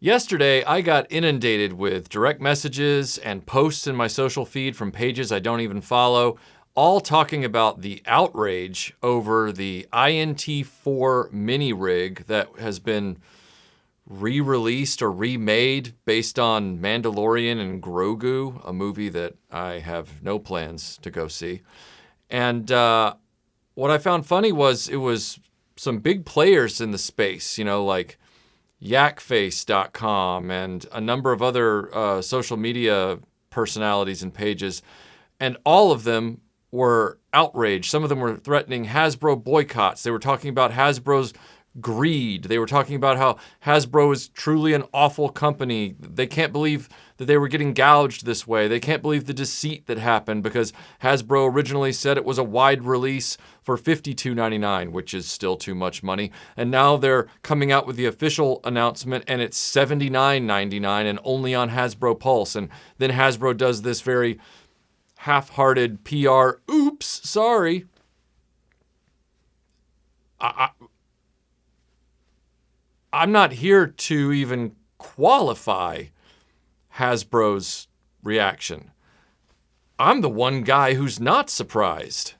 Yesterday, I got inundated with direct messages and posts in my social feed from pages I don't even follow, all talking about the outrage over the INT-4 mini rig that has been re-released or remade based on Mandalorian and Grogu, a movie that I have no plans to go see. And what I found funny was it was some big players in the space, like yakface.com and a number of other social media personalities and pages, and all of them were outraged. Some of them were threatening Hasbro boycotts. They were talking about Hasbro's greed. They were talking about how Hasbro is truly an awful company. They can't believe that they were getting gouged this way. They can't believe the deceit that happened because Hasbro originally said it was a wide release for $52.99, which is still too much money. And now they're coming out with the official announcement and it's $79.99 and only on Hasbro Pulse. And then Hasbro does this very half-hearted PR, oops, sorry. I'm not here to even qualify Hasbro's reaction. I'm the one guy who's not surprised.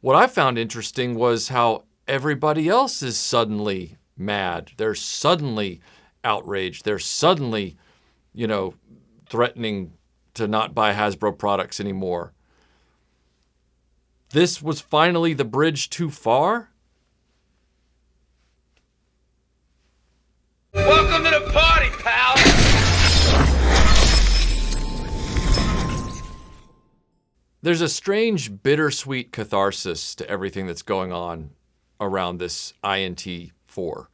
What I found interesting was how everybody else is suddenly mad. They're suddenly outraged. They're suddenly, threatening to not buy Hasbro products anymore. This was finally the bridge too far? Welcome to the party, pal! There's a strange, bittersweet catharsis to everything that's going on around this INT-4.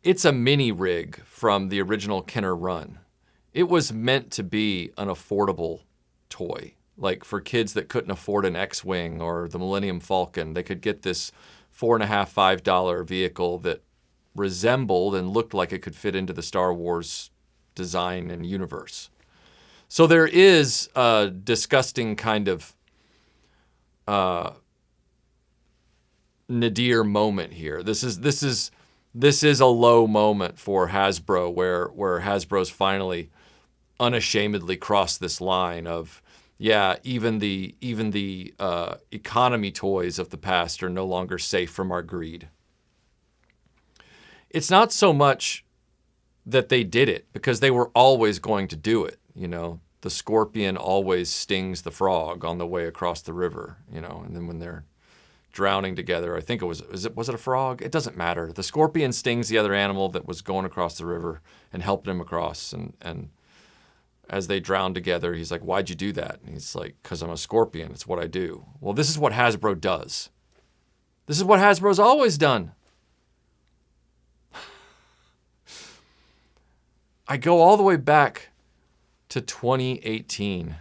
It's a mini rig from the original Kenner run. It was meant to be an affordable toy. Like for kids that couldn't afford an X-Wing or the Millennium Falcon, they could get this $4.50, $5 vehicle that resembled and looked like it could fit into the Star Wars design and universe. So there is a disgusting kind of nadir moment here. This is a low moment for Hasbro where Hasbro's finally unashamedly crossed this line of, yeah, even the economy toys of the past are no longer safe from our greed. It's not so much that they did it, because they were always going to do it. The scorpion always stings the frog on the way across the river, and then when they're drowning together, I think was it a frog? It doesn't matter. The scorpion stings the other animal that was going across the river and helped him across. And as they drown together, he's like, why'd you do that? And he's like, because I'm a scorpion. It's what I do. Well, this is what Hasbro does. This is what Hasbro's always done. I go all the way back to 2018.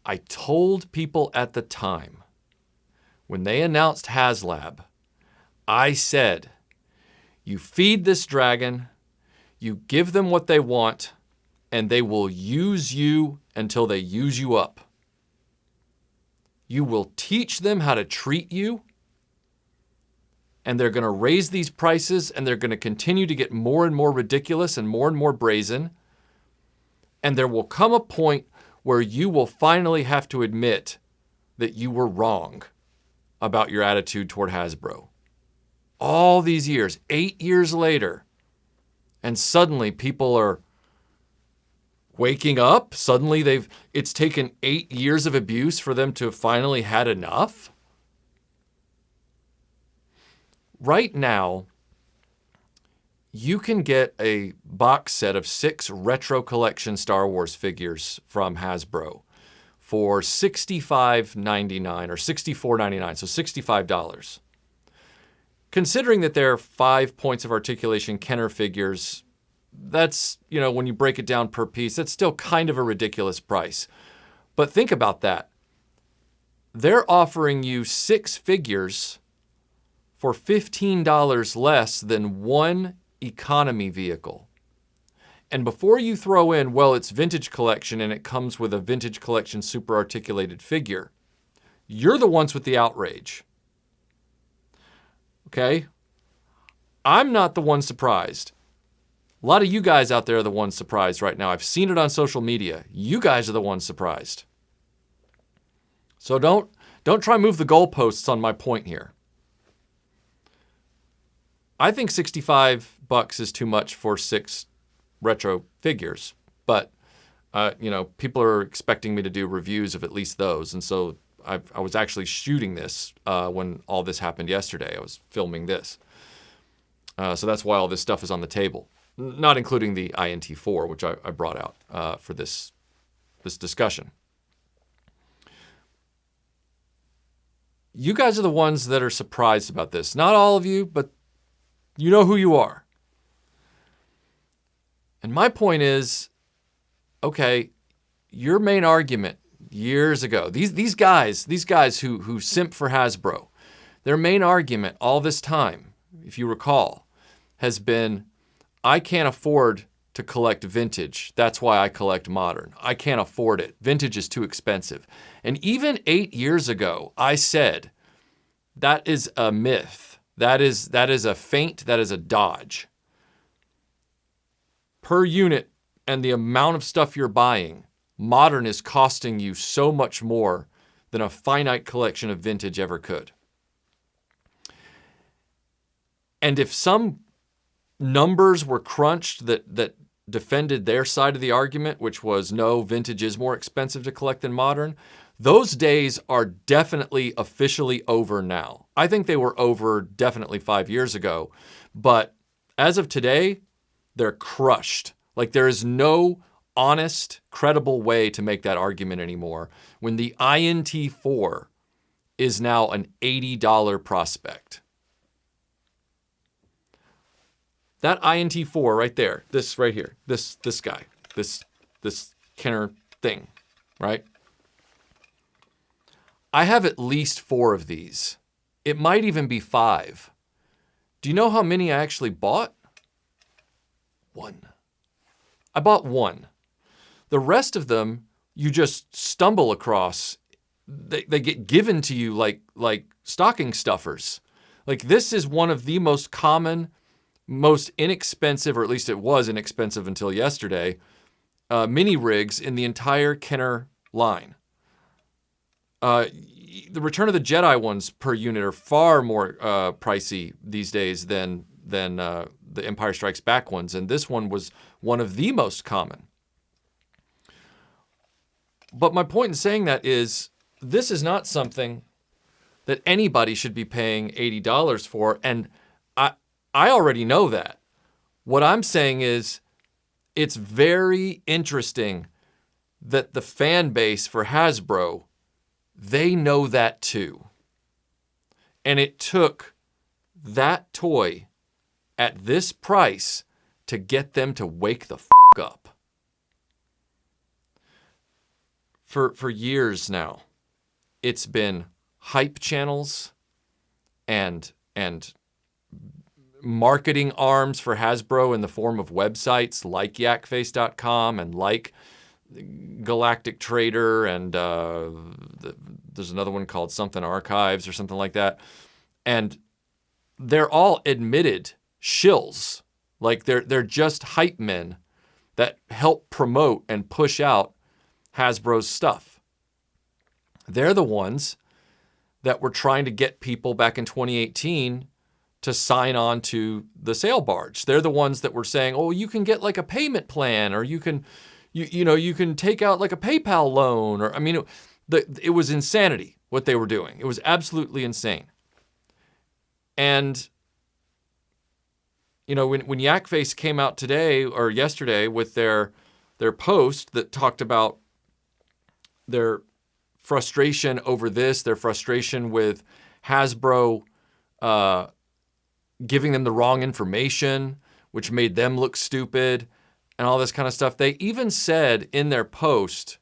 I told people at the time, when they announced HasLab, I said, you feed this dragon, you give them what they want, and they will use you until they use you up. You will teach them how to treat you, and they're going to raise these prices, and they're going to continue to get more and more ridiculous and more brazen. And there will come a point where you will finally have to admit that you were wrong about your attitude toward Hasbro. All these years, 8 years later, and suddenly people are waking up. Suddenly it's taken 8 years of abuse for them to have finally had enough. Right now, you can get a box set of 6 retro collection Star Wars figures from Hasbro for $65.99 or $64.99, so $65. Considering that they're 5 points of articulation Kenner figures, that's, when you break it down per piece, that's still kind of a ridiculous price. But think about that. They're offering you 6 figures for $15 less than one economy vehicle. And before you throw in, well, it's vintage collection and it comes with a vintage collection super articulated figure, you're the ones with the outrage. Okay? I'm not the one surprised. A lot of you guys out there are the ones surprised right now. I've seen it on social media. You guys are the ones surprised. So don't try and move the goalposts on my point here. I think $65 is too much for 6 retro figures, but people are expecting me to do reviews of at least those, and so I was actually shooting this when all this happened yesterday. I was filming this, so that's why all this stuff is on the table, not including the INT-4, which I brought out for this discussion. You guys are the ones that are surprised about this. Not all of you, but you know who you are. And my point is, okay, your main argument years ago, these guys who simp for Hasbro, their main argument all this time, if you recall, has been, I can't afford to collect vintage. That's why I collect modern. I can't afford it. Vintage is too expensive. And even 8 years ago, I said, that is a myth. That is a feint. That is a dodge. Per unit and the amount of stuff you're buying, modern is costing you so much more than a finite collection of vintage ever could. And if some numbers were crunched that defended their side of the argument, which was no, vintage is more expensive to collect than modern, those days are definitely officially over now. I think they were over definitely 5 years ago, but as of today, they're crushed. Like, there is no honest, credible way to make that argument anymore when the INT-4 is now an $80 prospect. That INT-4 right there, this right here, this guy, this Kenner thing, right? I have at least 4 of these. It might even be 5. Do you know how many I actually bought? 1. I bought 1. The rest of them, you just stumble across. They get given to you like stocking stuffers. Like, this is one of the most common, most inexpensive, or at least it was inexpensive until yesterday, mini rigs in the entire Kenner line. The Return of the Jedi ones per unit are far more pricey these days than the Empire Strikes Back ones, and this one was one of the most common. But my point in saying that is, this is not something that anybody should be paying $80 for, and I already know that. What I'm saying is, it's very interesting that the fan base for Hasbro, they know that too. And it took that toy at this price to get them to wake the f*** up. For years now, it's been hype channels and marketing arms for Hasbro in the form of websites like yakface.com and like Galactic Trader, and there's another one called something Archives or something like that. And they're all admitted shills. Like, they're just hype men that help promote and push out Hasbro's stuff. They're the ones that were trying to get people back in 2018 to sign on to the sale barge. They're the ones that were saying, oh, you can get like a payment plan, or you can take out like a PayPal loan, or, I mean, it was insanity what they were doing. It was absolutely insane. And, when Yakface came out today or yesterday with their post that talked about their frustration over this, their frustration with Hasbro giving them the wrong information, which made them look stupid, and all this kind of stuff. They even said in their post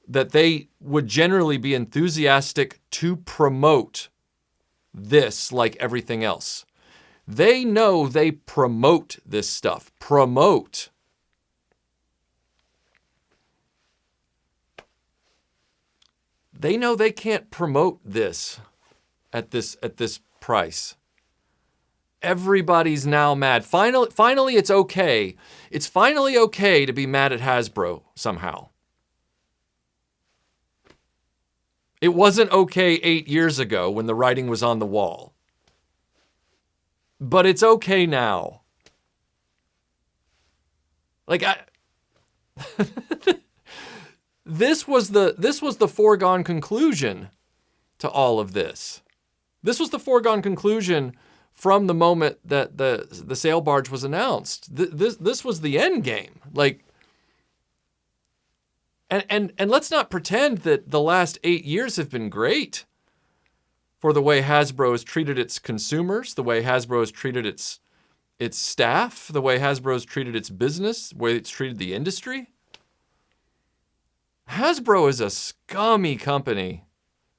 that they would generally be enthusiastic to promote this like everything else. They know they promote this stuff. Promote. They know they can't promote this at this price. Everybody's now mad. Finally, it's okay. It's finally okay to be mad at Hasbro somehow. It wasn't okay 8 years ago when the writing was on the wall. But it's okay now. Like, this was the foregone conclusion to all of this. This was the foregone conclusion from the moment that the sail barge was announced. This was the end game. Like, and let's not pretend that the last 8 years have been great for the way Hasbro has treated its consumers, the way Hasbro has treated its staff, the way Hasbro has treated its business, the way it's treated the industry. Hasbro is a scummy company.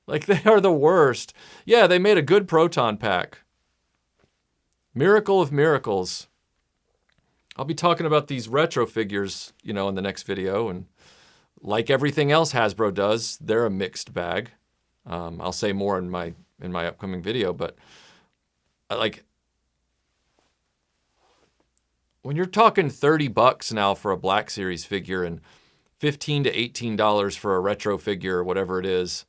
Like, they are the worst. Yeah, they made a good Proton pack. Miracle of miracles. I'll be talking about these retro figures, in the next video. And like everything else Hasbro does, they're a mixed bag. I'll say more in my upcoming video, but like, when you're talking $30 now for a Black Series figure and $15 to $18 for a retro figure or whatever it is,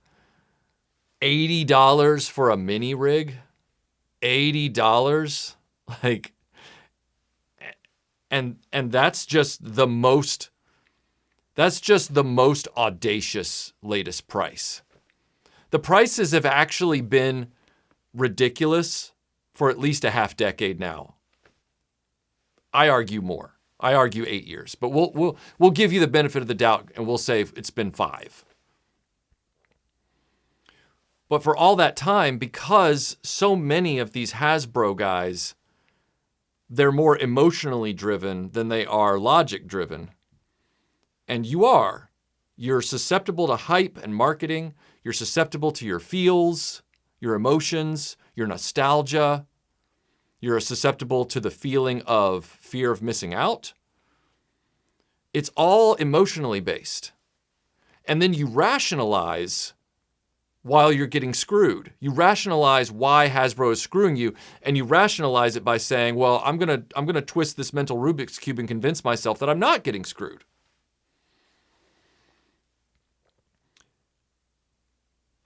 $80 for a mini rig, $80, like, and that's just the most audacious latest price. The prices have actually been ridiculous for at least a half decade now. I argue more. I argue 8 years, but we'll give you the benefit of the doubt and we'll say it's been 5. But for all that time, because so many of these Hasbro guys, they're more emotionally driven than they are logic driven. And you're susceptible to hype and marketing. You're susceptible to your feels, your emotions, your nostalgia. You're susceptible to the feeling of fear of missing out. It's all emotionally based. And then you rationalize while you're getting screwed. You rationalize why Hasbro is screwing you, and you rationalize it by saying, well, I'm gonna twist this mental Rubik's Cube and convince myself that I'm not getting screwed.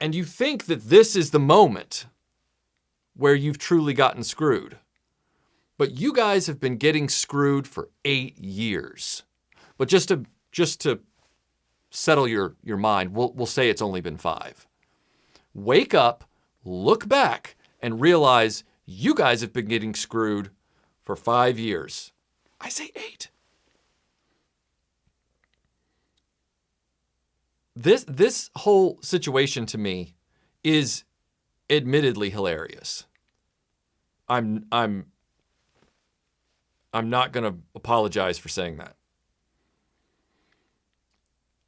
And you think that this is the moment where you've truly gotten screwed. But you guys have been getting screwed for 8 years. But just to settle your mind, we'll say it's only been 5. Wake up, look back, and realize you guys have been getting screwed for 5 years. I say 8. This whole situation to me is admittedly hilarious. I'm not going to apologize for saying that.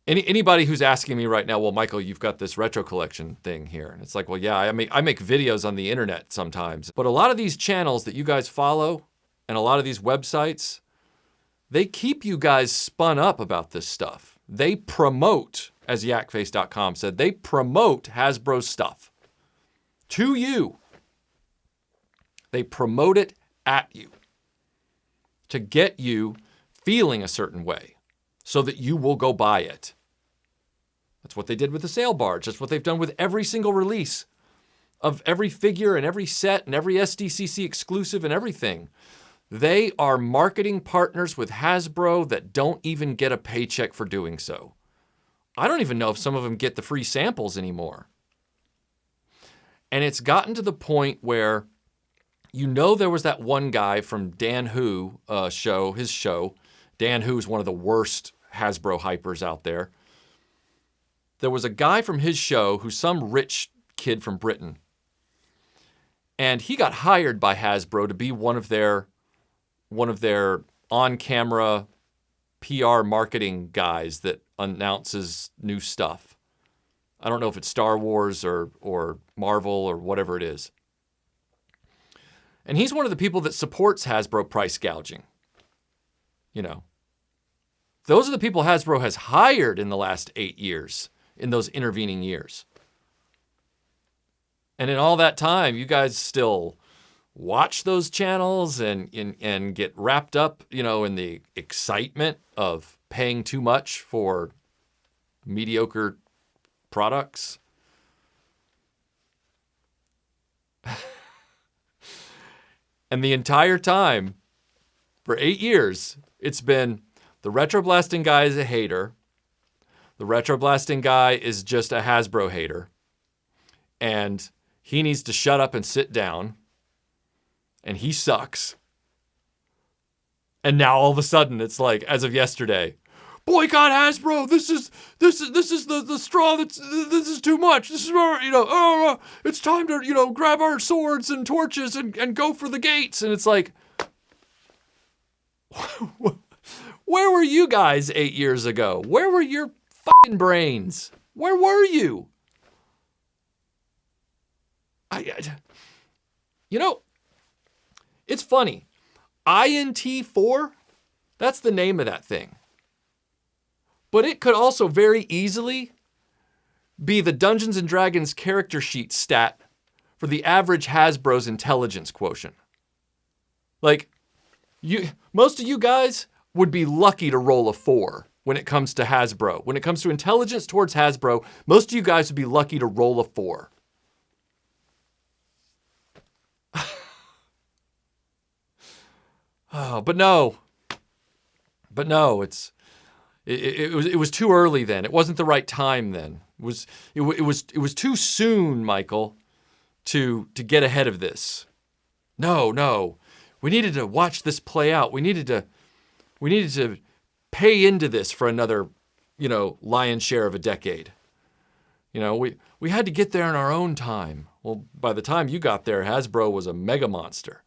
Anybody who's asking me right now, well, Michael, you've got this retro collection thing here. And it's like, well, yeah, I make videos on the internet sometimes. But a lot of these channels that you guys follow and a lot of these websites, they keep you guys spun up about this stuff. They promote, as yakface.com said, they promote Hasbro stuff to you. They promote it at you to get you feeling a certain way so that you will go buy it. That's what they did with the sail barge. That's what they've done with every single release of every figure and every set and every SDCC exclusive and everything. They are marketing partners with Hasbro that don't even get a paycheck for doing so. I don't even know if some of them get the free samples anymore. And it's gotten to the point where, there was that one guy from Dan Hu show, his show. Dan Hu's one of the worst Hasbro hypers out there. There was a guy from his show who's some rich kid from Britain. And he got hired by Hasbro to be one of their on-camera PR marketing guys that announces new stuff. I don't know if it's Star Wars or Marvel or whatever it is. And he's one of the people that supports Hasbro price gouging. Those are the people Hasbro has hired in the last 8 years, in those intervening years. And in all that time, you guys still watch those channels and get wrapped up, in the excitement of paying too much for mediocre products. And the entire time, for 8 years, it's been the RetroBlasting guy is a hater. The RetroBlasting guy is just a Hasbro hater. And he needs to shut up and sit down. And he sucks. And now all of a sudden, it's like, as of yesterday, boycott Hasbro. This is the straw. This is too much. This is it's time to grab our swords and torches and go for the gates. And it's like, where were you guys 8 years ago? Where were your fucking brains? Where were you? It's funny. INT-4, that's the name of that thing. But it could also very easily be the Dungeons & Dragons character sheet stat for the average Hasbro's intelligence quotient. Like, most of you guys would be lucky to roll a 4 when it comes to Hasbro. When it comes to intelligence towards Hasbro, most of you guys would be lucky to roll a 4. Oh, but no, it was too early then. It wasn't the right time then. It was too soon, Michael, to get ahead of this. No, we needed to watch this play out. We needed to pay into this for another, lion's share of a decade. We had to get there in our own time. Well, by the time you got there, Hasbro was a mega monster.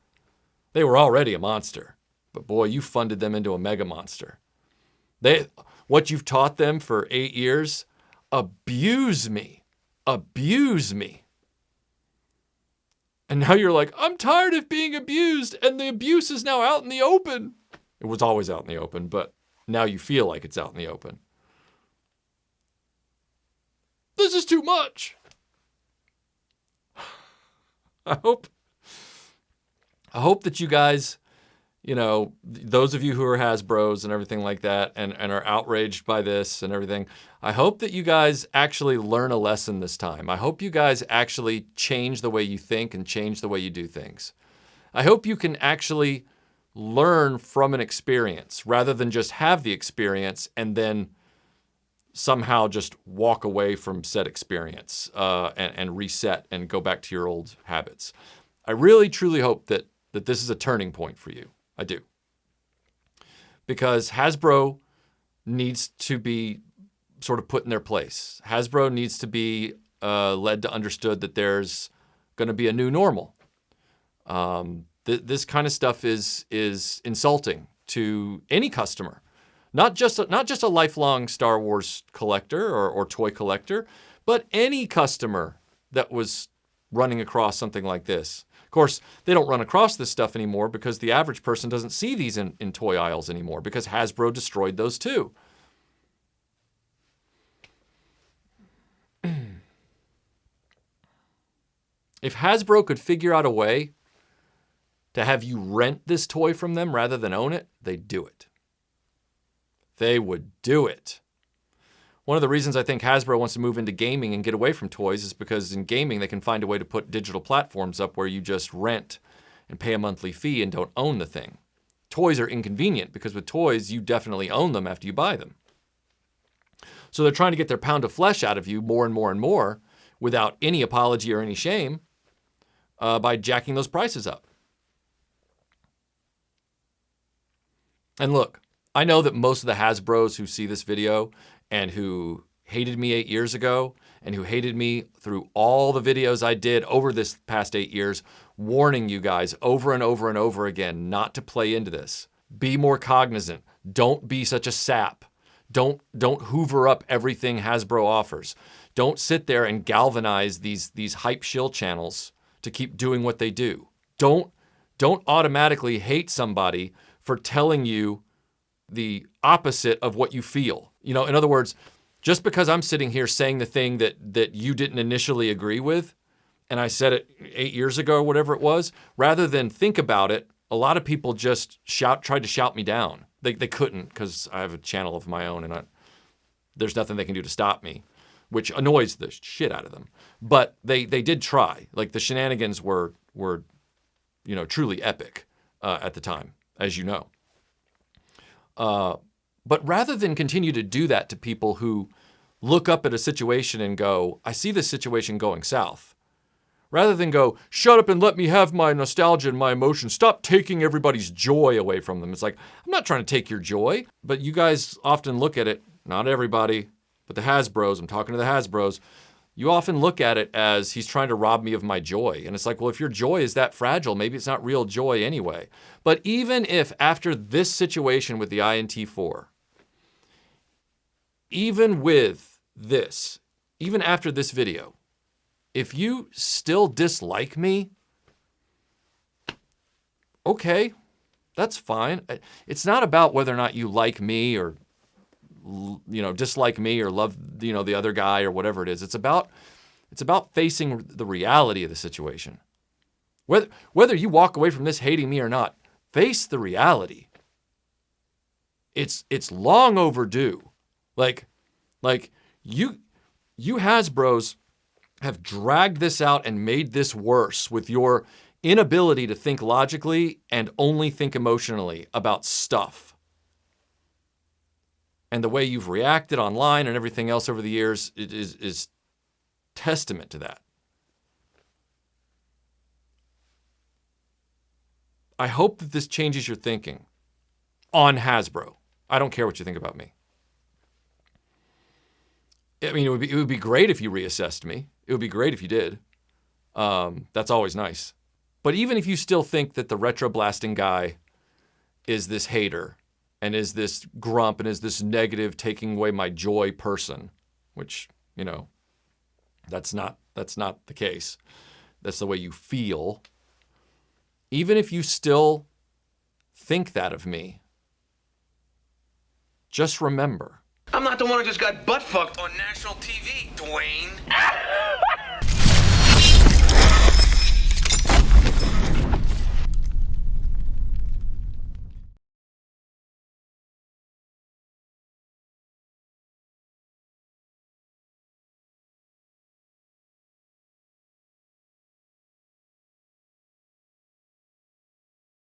They were already a monster, but boy, you funded them into a mega monster. What you've taught them for 8 years, abuse me. And now you're like, I'm tired of being abused, and the abuse is now out in the open. It was always out in the open, but now you feel like it's out in the open. This is too much. I hope that you guys, those of you who are Hasbros and everything like that and are outraged by this and everything, I hope that you guys actually learn a lesson this time. I hope you guys actually change the way you think and change the way you do things. I hope you can actually learn from an experience rather than just have the experience and then somehow just walk away from said experience and reset and go back to your old habits. I really, truly hope that this is a turning point for you. I do. Because Hasbro needs to be sort of put in their place. Hasbro needs to be led to understood that there's going to be a new normal. This kind of stuff is insulting to any customer. Not just a lifelong Star Wars collector or toy collector, but any customer that was running across something like this. Of course, they don't run across this stuff anymore because the average person doesn't see these in toy aisles anymore because Hasbro destroyed those too. If Hasbro could figure out a way to have you rent this toy from them rather than own it, they'd do it. They would do it. One of the reasons I think Hasbro wants to move into gaming and get away from toys is because in gaming they can find a way to put digital platforms up where you just rent and pay a monthly fee and don't own the thing. Toys are inconvenient because with toys you definitely own them after you buy them. So they're trying to get their pound of flesh out of you more and more and more without any apology or any shame by jacking those prices up. And look, I know that most of the Hasbros who see this video and who hated me 8 years ago and who hated me through all the videos I did over this past 8 years, warning you guys over and over and over again not to play into this. Be more cognizant. Don't be such a sap. Don't hoover up everything Hasbro offers. Don't sit there and galvanize these hype shill channels to keep doing what they do. Don't automatically hate somebody for telling you the opposite of what you feel. In other words, just because I'm sitting here saying the thing that you didn't initially agree with, and I said it 8 years ago or whatever it was, rather than think about it, a lot of people just tried to shout me down. They couldn't, because I have a channel of my own and there's nothing they can do to stop me, which annoys the shit out of them. But they did try. Like, the shenanigans were truly epic at the time, as you know. But rather than continue to do that to people who look up at a situation and go, I see this situation going south, rather than go, shut up and let me have my nostalgia and my emotions, stop taking everybody's joy away from them. It's like, I'm not trying to take your joy, but you guys often look at it, not everybody, but the Hasbros, I'm talking to the Hasbros, you often look at it as he's trying to rob me of my joy. And it's like, well, if your joy is that fragile, maybe it's not real joy anyway. But even if after this situation with the INT-4, even with this, even after this video, if you still dislike me, okay, that's fine. It's not about whether or not you like me or, dislike me or love, the other guy or whatever it is. It's about facing the reality of the situation. Whether you walk away from this hating me or not, face the reality. It's long overdue. Like you Hasbros have dragged this out and made this worse with your inability to think logically and only think emotionally about stuff. And the way you've reacted online and everything else over the years is testament to that. I hope that this changes your thinking on Hasbro. I don't care what you think about me. I mean, it would be great if you reassessed me. It would be great if you did. That's always nice. But even if you still think that the RetroBlasting guy is this hater and is this grump and is this negative, taking away my joy person, which, that's not the case. That's the way you feel. Even if you still think that of me, just remember, I'm not the one who just got butt fucked on national TV, Dwayne.